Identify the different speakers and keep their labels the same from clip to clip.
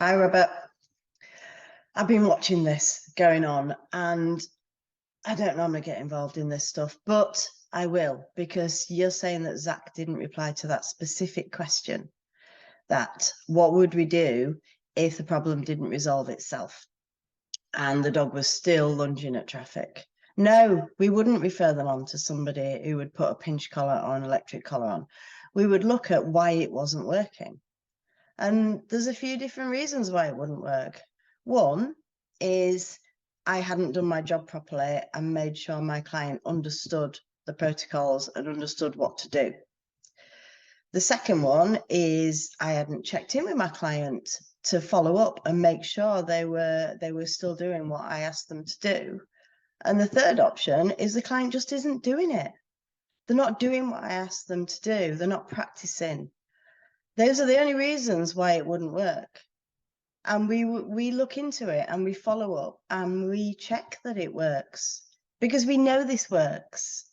Speaker 1: Hi, Robert. I've been watching this going on, and I don't normally get involved in this stuff, but I will, because you're saying that Zach didn't reply to that specific question, that what would we do if the problem didn't resolve itself and the dog was still lunging at traffic? No, we wouldn't refer them on to somebody who would put a pinch collar or an electric collar on. We would look at why it wasn't working. And there's a few different reasons why it wouldn't work. One is I hadn't done my job properly and made sure my client understood the protocols and understood what to do. The second one is I hadn't checked in with my client to follow up and make sure they were still doing what I asked them to do. And the third option is the client just isn't doing it. They're not doing what I asked them to do. They're not practicing. Those are the only reasons why it wouldn't work. And we look into it and we follow up and we check that it works because we know this works.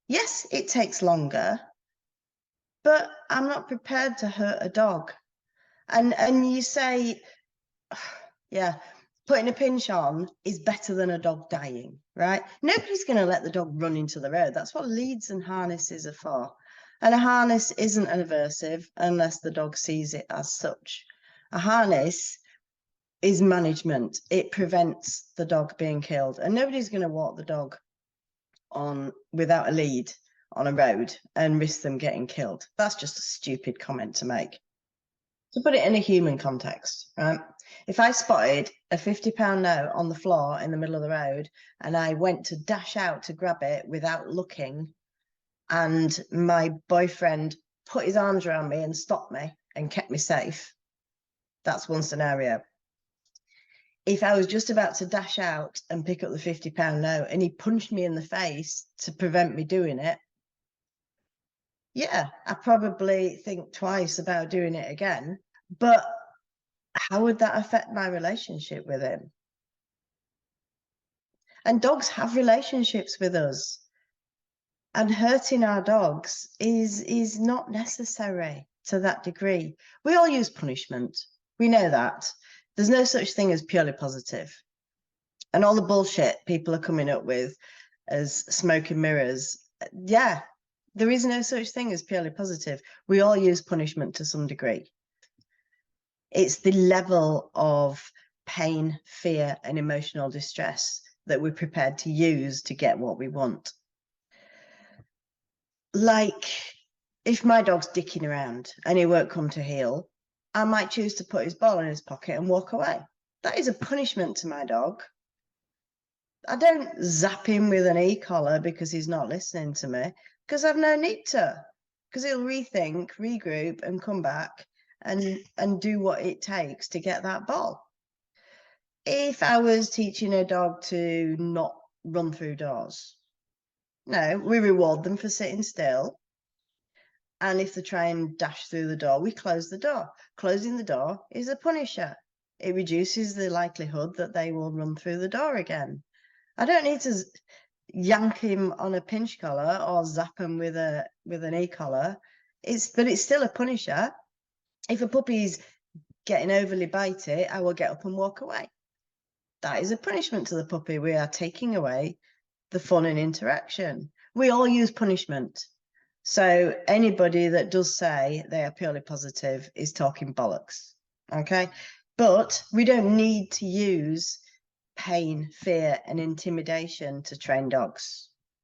Speaker 1: Yes, it takes longer, but I'm not prepared to hurt a dog. And you say, yeah, putting a pinch on is better than a dog dying, right? Nobody's going to let the dog run into the road. That's what leads and harnesses are for. And a harness isn't aversive unless the dog sees it as such. A harness is management. It prevents the dog being killed. And nobody's going to walk the dog on without a lead on a road and risk them getting killed. That's just a stupid comment to make. To put it in a human context, right? If I spotted a £50 note on the floor in the middle of the road and I went to dash out to grab it without looking, and my boyfriend put his arms around me and stopped me and kept me safe, that's one scenario. If I was just about to dash out and pick up the £50 note and he punched me in the face to prevent me doing it, yeah, I probably think twice about doing it again. But how would that affect my relationship with him? And dogs have relationships with us. And hurting our dogs is not necessary to that degree. We all use punishment. We know that. There's no such thing as purely positive. And all the bullshit people are coming up with as smoke and mirrors, yeah, there is no such thing as purely positive. We all use punishment to some degree. It's the level of pain, fear, and emotional distress that we're prepared to use to get what we want. Like, if my dog's dicking around and he won't come to heel, I might choose to put his ball in his pocket and walk away. That is a punishment to my dog. I don't zap him with an e-collar because he's not listening to me, because I've no need to, because he'll rethink, regroup, and come back and do what it takes to get that ball. If I was teaching a dog to not run through doors, no, we reward them for sitting still. And if they try and dash through the door, we close the door. Closing the door is a punisher. It reduces the likelihood that they will run through the door again. I don't need to yank him on a pinch collar or zap him with an e-collar. But it's still a punisher. If a puppy's getting overly bitey, I will get up and walk away. That is a punishment to the puppy. We are taking away the fun and interaction. We all use punishment. So anybody that does say they are purely positive is talking bollocks. Okay. But we don't need to use pain, fear, and intimidation to train dogs.